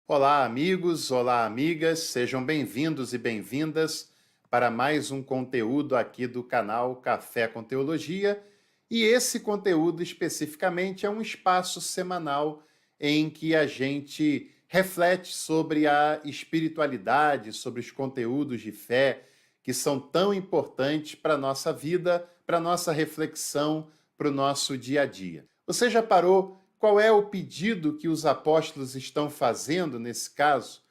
Olá, amigos, olá, amigas, sejam bem-vindos e bem-vindas para mais um conteúdo aqui do canal Café com Teologia. E esse conteúdo especificamente é um espaço semanal em que a gente reflete sobre a espiritualidade, sobre os conteúdos de fé que são tão importantes para a nossa vida, para a nossa reflexão, para o nosso dia a dia. Você já parou? Qual é o pedido que os apóstolos estão fazendo nesse caso?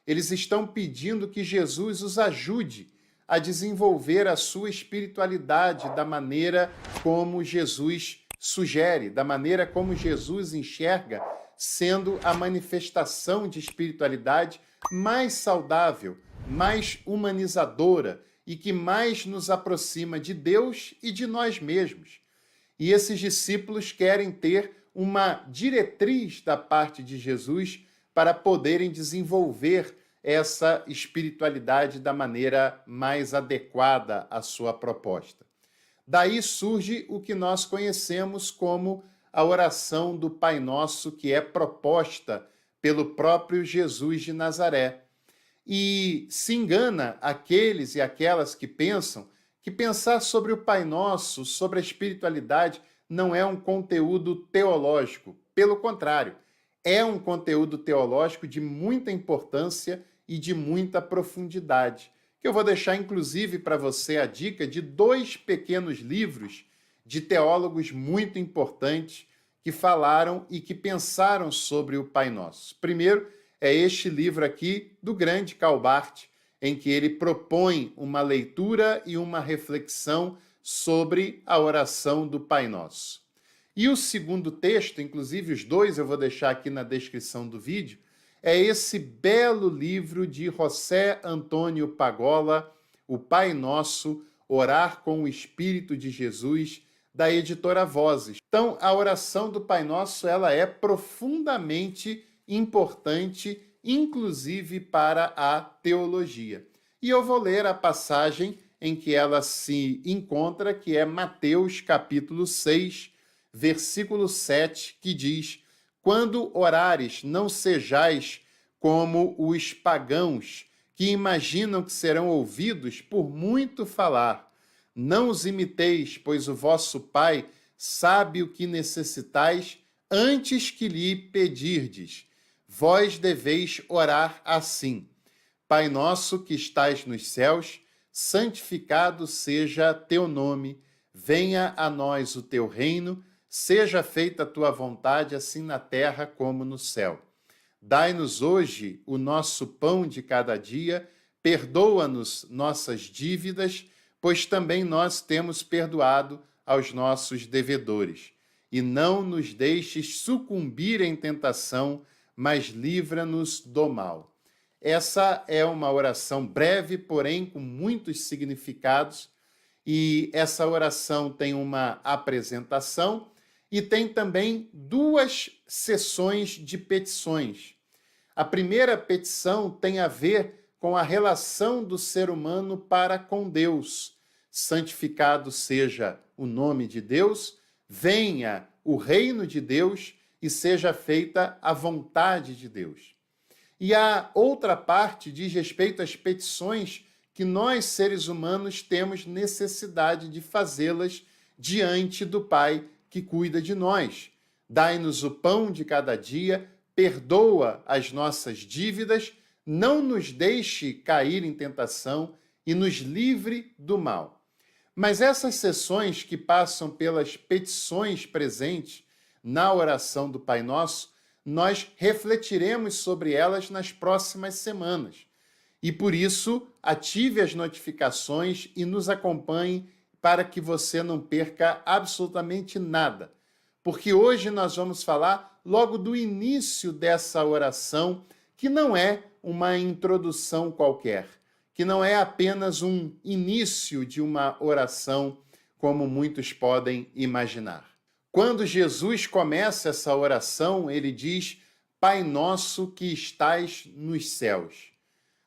Eles estão pedindo que Jesus os ajude a desenvolver a sua espiritualidade da maneira como Jesus sugere, da maneira como Jesus enxerga, sendo a manifestação de espiritualidade mais saudável, mais humanizadora e que mais nos aproxima de Deus e de nós mesmos. E esses discípulos querem ter uma diretriz da parte de Jesus para poderem desenvolver essa espiritualidade da maneira mais adequada à sua proposta. Daí surge o que nós conhecemos como a oração do Pai Nosso, que é proposta pelo próprio Jesus de Nazaré. E se engana aqueles e aquelas que pensam que pensar sobre o Pai Nosso, sobre a espiritualidade, não é um conteúdo teológico. Pelo contrário, é um conteúdo teológico de muita importância e de muita profundidade. Que eu vou deixar, inclusive, para você a dica de dois pequenos livros de teólogos muito importantes que falaram e que pensaram sobre o Pai Nosso. Primeiro é este livro aqui do grande Karl Barth, em que ele propõe uma leitura e uma reflexão sobre a oração do Pai Nosso. E o segundo texto, inclusive os dois eu vou deixar aqui na descrição do vídeo, é esse belo livro de José Antônio Pagola, O Pai Nosso, Orar com o Espírito de Jesus, da editora Vozes. Então, a oração do Pai Nosso, ela é profundamente importante, inclusive para a teologia. E eu vou ler a passagem em que ela se encontra, que é Mateus capítulo 6, versículo 7, que diz: Quando orares, não sejais como os pagãos, que imaginam que serão ouvidos por muito falar. Não os imiteis, pois o vosso Pai sabe o que necessitais antes que lhe pedirdes. Vós deveis orar assim: Pai nosso que estais nos céus, santificado seja teu nome, venha a nós o teu reino, seja feita a tua vontade, assim na terra como no céu. Dai-nos hoje o nosso pão de cada dia, perdoa-nos nossas dívidas, pois também nós temos perdoado aos nossos devedores. E não nos deixes sucumbir em tentação, mas livra-nos do mal. Essa é uma oração breve, porém com muitos significados, e essa oração tem uma apresentação e tem também duas sessões de petições. A primeira petição tem a ver com a relação do ser humano para com Deus. Santificado seja o nome de Deus, venha o reino de Deus e seja feita a vontade de Deus. E a outra parte diz respeito às petições que nós, seres humanos, temos necessidade de fazê-las diante do Pai que cuida de nós. Dai-nos o pão de cada dia, perdoa as nossas dívidas, não nos deixe cair em tentação e nos livre do mal. Mas essas sessões que passam pelas petições presentes na oração do Pai Nosso, nós refletiremos sobre elas nas próximas semanas. E por isso, ative as notificações e nos acompanhe para que você não perca absolutamente nada. Porque hoje nós vamos falar logo do início dessa oração, que não é uma introdução qualquer, que não é apenas um início de uma oração, como muitos podem imaginar. Quando Jesus começa essa oração, ele diz: Pai nosso que estais nos céus.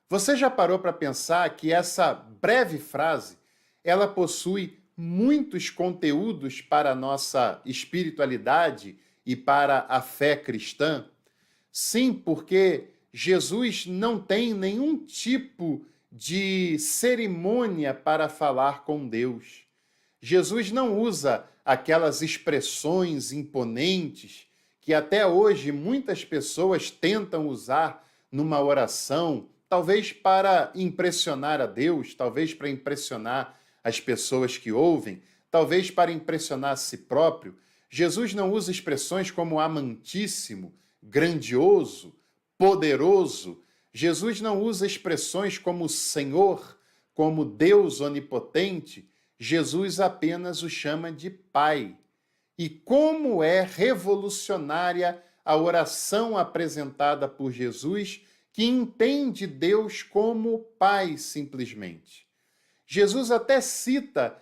Você já parou para pensar que essa breve frase, ela possui muitos conteúdos para a nossa espiritualidade e para a fé cristã? Sim, porque Jesus não tem nenhum tipo de cerimônia para falar com Deus. Jesus não usa aquelas expressões imponentes que até hoje muitas pessoas tentam usar numa oração, talvez para impressionar a Deus, talvez para impressionar as pessoas que ouvem, talvez para impressionar a si próprio. Jesus não usa expressões como amantíssimo, grandioso, poderoso. Jesus não usa expressões como Senhor, como Deus onipotente. Jesus apenas o chama de Pai. E como é revolucionária a oração apresentada por Jesus, que entende Deus como Pai, simplesmente. Jesus até cita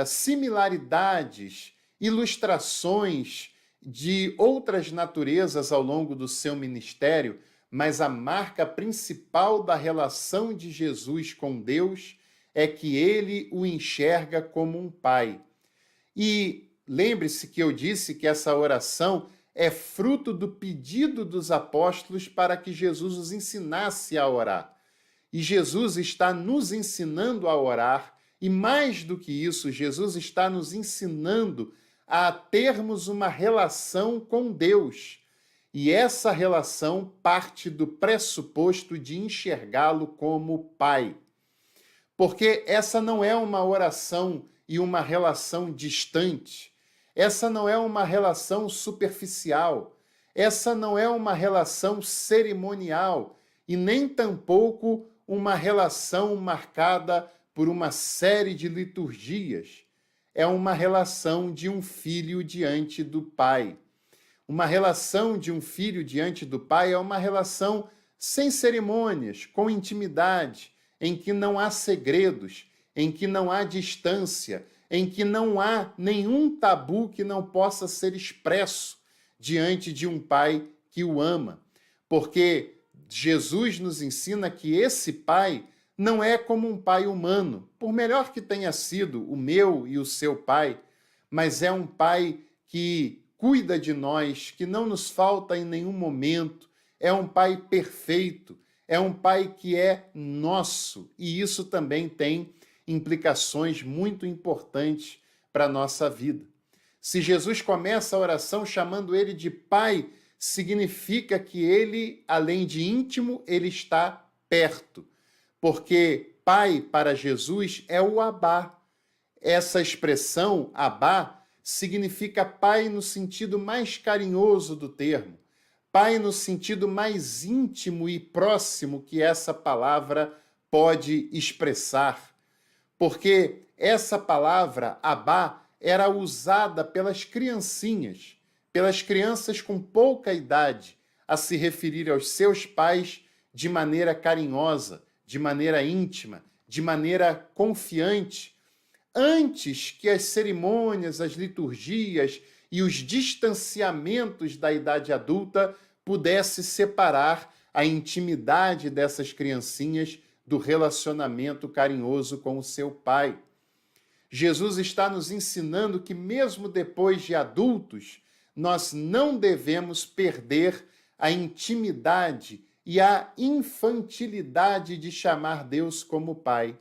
similaridades, ilustrações de outras naturezas ao longo do seu ministério, mas a marca principal da relação de Jesus com Deus é que ele o enxerga como um pai. E lembre-se que eu disse que essa oração é fruto do pedido dos apóstolos para que Jesus os ensinasse a orar. E Jesus está nos ensinando a orar, e mais do que isso, Jesus está nos ensinando a termos uma relação com Deus. E essa relação parte do pressuposto de enxergá-lo como Pai. Porque essa não é uma oração e uma relação distante. Essa não é uma relação superficial. Essa não é uma relação cerimonial e nem tampouco uma relação marcada por uma série de liturgias. É uma relação de um filho diante do Pai. Uma relação de um filho diante do Pai é uma relação sem cerimônias, com intimidade, em que não há segredos, em que não há distância, em que não há nenhum tabu que não possa ser expresso diante de um Pai que o ama. Porque Jesus nos ensina que esse Pai não é como um pai humano, por melhor que tenha sido o meu e o seu pai, mas é um pai que cuida de nós, que não nos falta em nenhum momento, é um pai perfeito, é um pai que é nosso, e isso também tem implicações muito importantes para a nossa vida. Se Jesus começa a oração chamando ele de pai, significa que ele, além de íntimo, ele está perto. Porque pai para Jesus é o Abá. Essa expressão, Abá, significa pai no sentido mais carinhoso do termo, pai no sentido mais íntimo e próximo que essa palavra pode expressar. Porque essa palavra, Abá, era usada pelas criancinhas, pelas crianças com pouca idade, a se referir aos seus pais de maneira carinhosa, de maneira íntima, de maneira confiante, antes que as cerimônias, as liturgias e os distanciamentos da idade adulta pudessem separar a intimidade dessas criancinhas do relacionamento carinhoso com o seu pai. Jesus está nos ensinando que mesmo depois de adultos, nós não devemos perder a intimidade e a infantilidade de chamar Deus como Pai.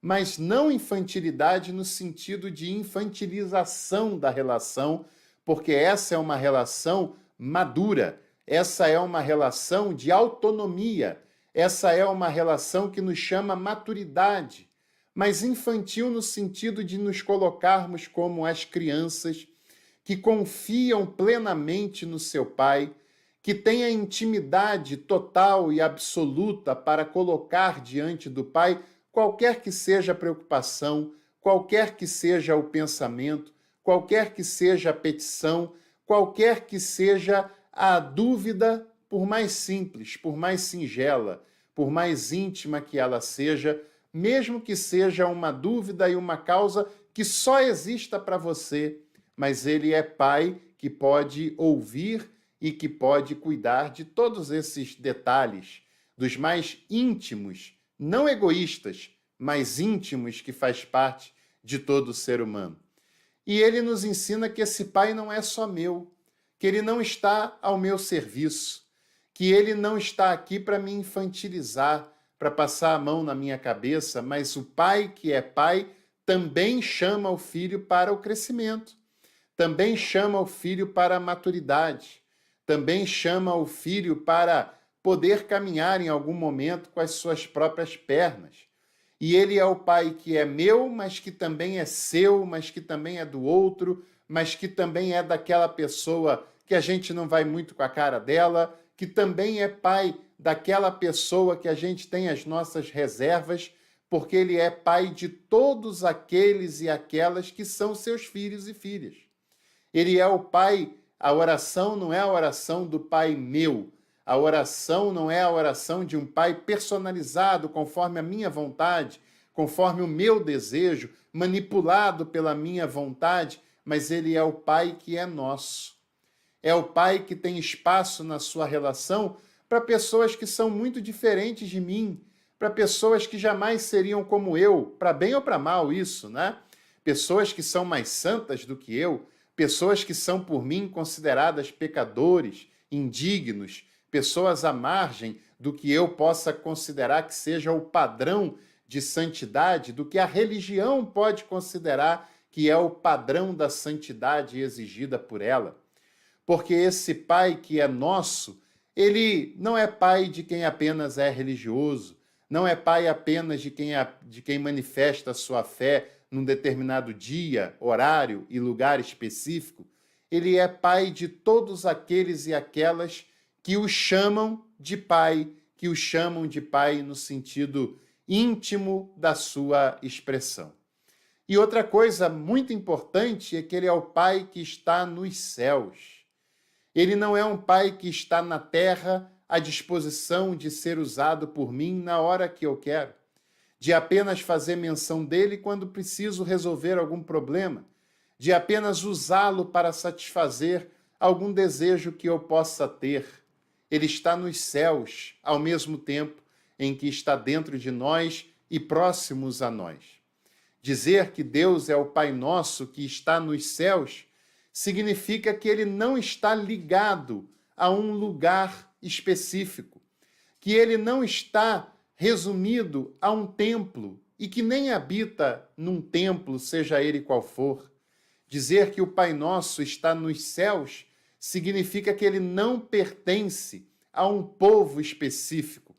Mas não infantilidade no sentido de infantilização da relação, porque essa é uma relação madura, essa é uma relação de autonomia, essa é uma relação que nos chama maturidade, mas infantil no sentido de nos colocarmos como as crianças que confiam plenamente no seu pai, que têm a intimidade total e absoluta para colocar diante do Pai qualquer que seja a preocupação, qualquer que seja o pensamento, qualquer que seja a petição, qualquer que seja a dúvida, por mais simples, por mais singela, por mais íntima que ela seja, mesmo que seja uma dúvida e uma causa que só exista para você, mas ele é Pai que pode ouvir e que pode cuidar de todos esses detalhes, dos mais íntimos, não egoístas, mas íntimos que faz parte de todo ser humano. E ele nos ensina que esse Pai não é só meu, que ele não está ao meu serviço, que ele não está aqui para me infantilizar, para passar a mão na minha cabeça, mas o pai que é pai também chama o filho para o crescimento, também chama o filho para a maturidade, também chama o filho para poder caminhar em algum momento com as suas próprias pernas. E ele é o pai que é meu, mas que também é seu, mas que também é do outro, mas que também é daquela pessoa que a gente não vai muito com a cara dela, que também é pai daquela pessoa que a gente tem as nossas reservas, porque ele é pai de todos aqueles e aquelas que são seus filhos e filhas. Ele é o pai, a oração não é a oração do pai meu, a oração não é a oração de um pai personalizado conforme a minha vontade, conforme o meu desejo, manipulado pela minha vontade, mas ele é o pai que é nosso. É o pai que tem espaço na sua relação para pessoas que são muito diferentes de mim, para pessoas que jamais seriam como eu, para bem ou para mal isso, né? Pessoas que são mais santas do que eu, pessoas que são por mim consideradas pecadores, indignos, pessoas à margem do que eu possa considerar que seja o padrão de santidade, do que a religião pode considerar que é o padrão da santidade exigida por ela. Porque esse pai que é nosso, ele não é pai de quem apenas é religioso, não é pai apenas de quem manifesta a sua fé num determinado dia, horário e lugar específico. Ele é pai de todos aqueles e aquelas que o chamam de pai, que o chamam de pai no sentido íntimo da sua expressão. E outra coisa muito importante é que ele é o pai que está nos céus. Ele não é um pai que está na terra à disposição de ser usado por mim na hora que eu quero, de apenas fazer menção dele quando preciso resolver algum problema, de apenas usá-lo para satisfazer algum desejo que eu possa ter. Ele está nos céus, ao mesmo tempo em que está dentro de nós e próximos a nós. Dizer que Deus é o Pai nosso que está nos céus significa que ele não está ligado a um lugar específico, que ele não está resumido a um templo e que nem habita num templo, seja ele qual for. Dizer que o Pai Nosso está nos céus significa que ele não pertence a um povo específico,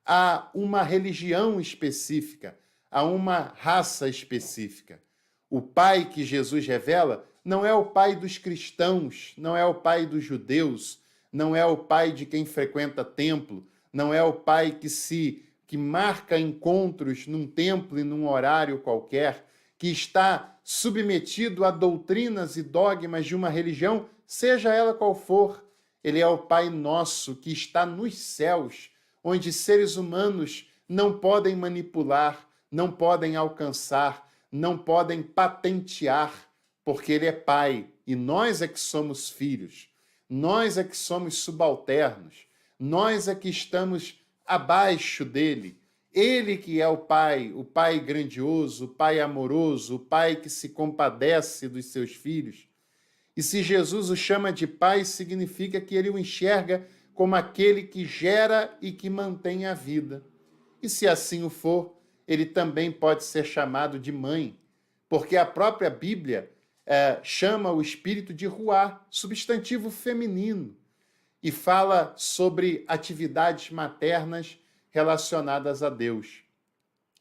a uma religião específica, a uma raça específica. O Pai que Jesus revela não é o pai dos cristãos, não é o pai dos judeus, não é o pai de quem frequenta templo, não é o pai que marca encontros num templo e num horário qualquer, que está submetido a doutrinas e dogmas de uma religião, seja ela qual for. Ele é o Pai nosso que está nos céus, onde seres humanos não podem manipular, não podem alcançar, não podem patentear, porque ele é pai e nós é que somos filhos, nós é que somos subalternos, nós é que estamos abaixo dele. Ele que é o pai grandioso, o pai amoroso, o pai que se compadece dos seus filhos. E se Jesus o chama de pai, significa que ele o enxerga como aquele que gera e que mantém a vida. E se assim o for, ele também pode ser chamado de mãe, porque a própria Bíblia chama o espírito de ruá, substantivo feminino, e fala sobre atividades maternas relacionadas a Deus.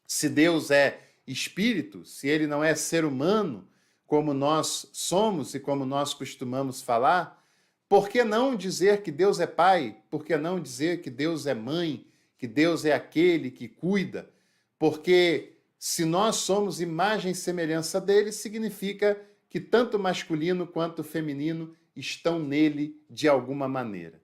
Se Deus é espírito, se ele não é ser humano, como nós somos e como nós costumamos falar, por que não dizer que Deus é pai? Por que não dizer que Deus é mãe? Que Deus é aquele que cuida? Porque se nós somos imagem e semelhança dele, significa que tanto masculino quanto feminino estão nele de alguma maneira.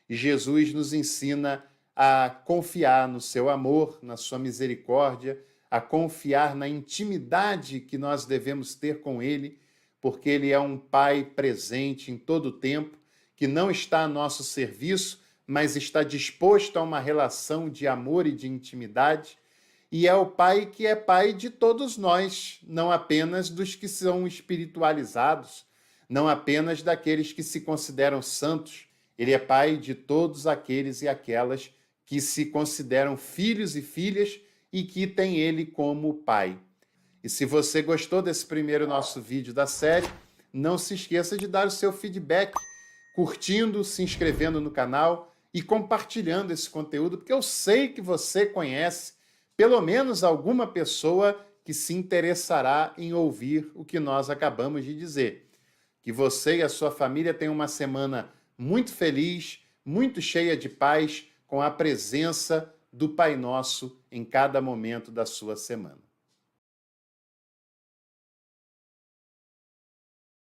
E Jesus nos ensina a confiar no seu amor, na sua misericórdia, a confiar na intimidade que nós devemos ter com ele, porque ele é um pai presente em todo o tempo, que não está a nosso serviço, mas está disposto a uma relação de amor e de intimidade, e é o pai que é pai de todos nós, não apenas dos que são espiritualizados, não apenas daqueles que se consideram santos. Ele é pai de todos aqueles e aquelas que se consideram filhos e filhas e que têm ele como pai. E se você gostou desse primeiro nosso vídeo da série, não se esqueça de dar o seu feedback, curtindo, se inscrevendo no canal e compartilhando esse conteúdo, porque eu sei que você conhece pelo menos alguma pessoa que se interessará em ouvir o que nós acabamos de dizer. Que você e a sua família tenham uma semana muito feliz, muito cheia de paz, com a presença do Pai Nosso em cada momento da sua semana.